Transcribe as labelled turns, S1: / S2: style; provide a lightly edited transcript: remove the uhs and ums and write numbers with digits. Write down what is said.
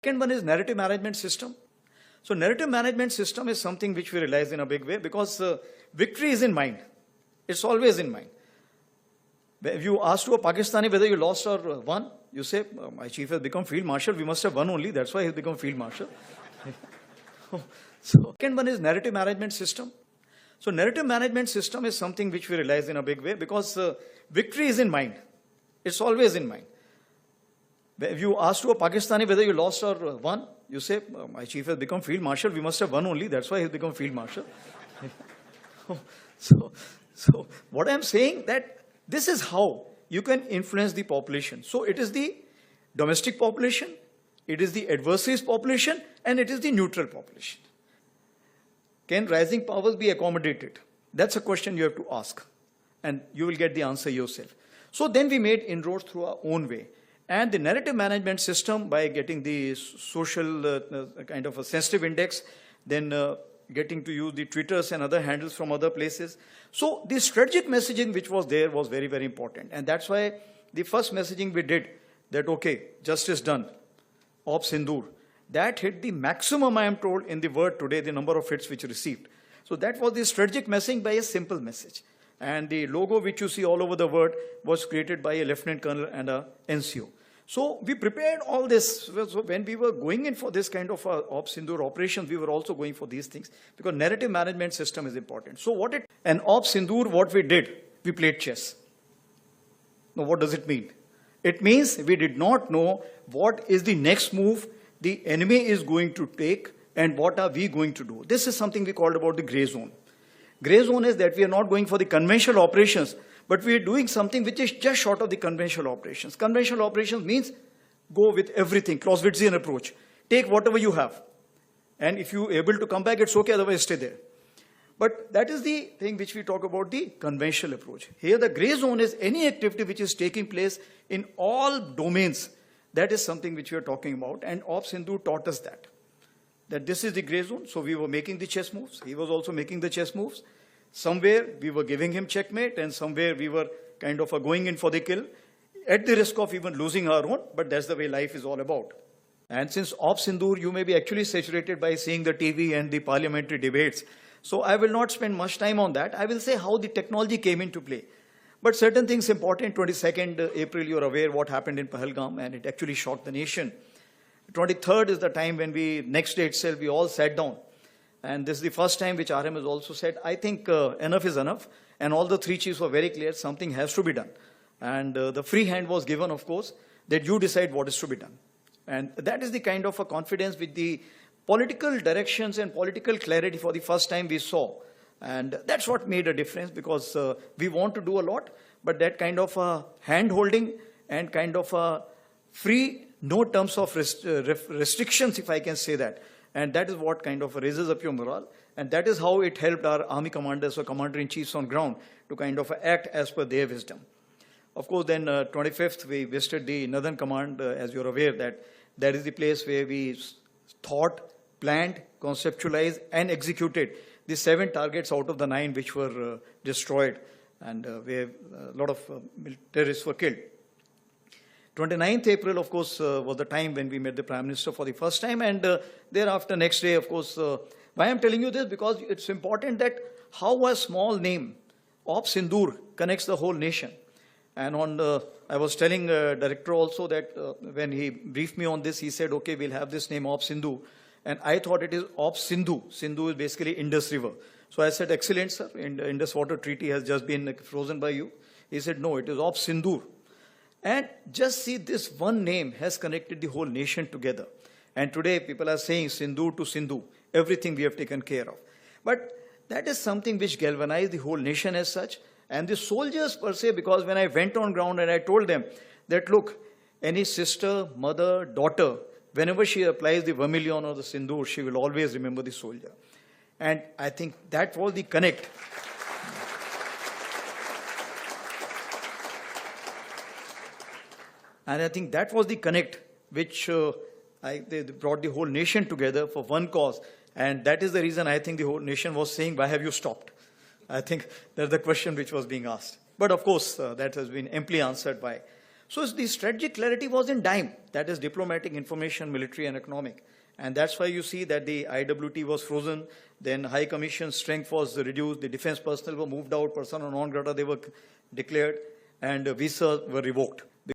S1: Second one is narrative management system. So narrative management system is something which we realize in a big way because victory is in mind. It's always in mind. If you ask to a Pakistani whether you lost or won, you say, my chief has become field marshal, we must have won only, that's why he's become field marshal. So second one is narrative management system. So narrative management system is something which we realize in a big way because victory is in mind. It's always in mind. If you ask to a Pakistani whether you lost or won, you say, my chief has become field marshal, we must have won only, that's why he's become field marshal. So what I'm saying that this is how you can influence the population. So it is the domestic population, it is the adversaries population, and it is the neutral population. Can rising powers be accommodated? That's a question you have to ask, and you will get the answer yourself. So then we made inroads through our own way. And the narrative management system, by getting the social kind of a sensitive index, then getting to use the Twitters and other handles from other places. So the strategic messaging which was there was very, very important. And that's why the first messaging we did, that okay, justice done, Op Sindoor, that hit the maximum, I am told, in the world today, the number of hits which received. So that was the strategic messaging by a simple message. And the logo which you see all over the world was created by a lieutenant colonel and a NCO. So we prepared all this. So when we were going in for this kind of Op Sindoor operations, we were also going for these things because narrative management system is important. So and Op Sindoor, what we did, we played chess. Now what does it mean? It means we did not know what is the next move the enemy is going to take and what are we going to do. This is something we called about the gray zone. Gray zone is that we are not going for the conventional operations, but we are doing something which is just short of the conventional operations. Conventional operations means go with everything, Clausewitzian approach. Take whatever you have. And if you are able to come back, it's okay, otherwise stay there. But that is the thing which we talk about, the conventional approach. Here the gray zone is any activity which is taking place in all domains. That is something which we are talking about. And Op Sindoor taught us that this is the gray zone. So we were making the chess moves. He was also making the chess moves. Somewhere we were giving him checkmate and somewhere we were kind of going in for the kill at the risk of even losing our own, but that's the way life is all about. And since Op Sindoor, you may be actually saturated by seeing the TV and the parliamentary debates. So I will not spend much time on that. I will say how the technology came into play. But certain things important. 22nd April, you're aware what happened in Pahalgam, and it actually shocked the nation. 23rd is the time when next day itself, we all sat down. And this is the first time which RM has also said, I think enough is enough. And all the three chiefs were very clear, something has to be done. And the free hand was given, of course, that you decide what is to be done. And that is the kind of a confidence with the political directions and political clarity for the first time we saw. And that's what made a difference because we want to do a lot, but that kind of hand-holding and kind of free, no terms of restrictions, if I can say that. And that is what kind of raises up your morale. And that is how it helped our army commanders or commander-in-chiefs on ground to kind of act as per their wisdom. Of course, then 25th, we visited the Northern Command, as you're aware, that is the place where we thought, planned, conceptualized, and executed the 7 targets out of the 9 which were destroyed and where a lot of terrorists were killed. 29th April, of course, was the time when we met the Prime Minister for the first time. And thereafter, next day, of course, why I'm telling you this? Because it's important that how a small name, Op Sindoor, connects the whole nation. And I was telling Director also that when he briefed me on this, he said, okay, we'll have this name Op Sindoor. And I thought it is Op Sindhu. Sindhu is basically Indus River. So I said, excellent, sir. Indus Water Treaty has just been frozen by you. He said, no, it is Op Sindoor. And just see, this one name has connected the whole nation together. And today people are saying Sindoor to Sindhu, everything we have taken care of. But that is something which galvanized the whole nation as such. And the soldiers per se, because when I went on ground and I told them that, look, any sister, mother, daughter, whenever she applies the vermilion or the Sindoor, she will always remember the soldier. And I think that was the connect. And I think that was the connect which they brought the whole nation together for one cause. And that is the reason I think the whole nation was saying, why have you stopped? I think that's the question which was being asked. But of course, that has been amply answered by. So the strategic clarity was in dime, that is diplomatic, information, military and economic. And that's why you see that the IWT was frozen, then High Commission strength was reduced, the defense personnel were moved out, persona non grata they were declared, and visas were revoked.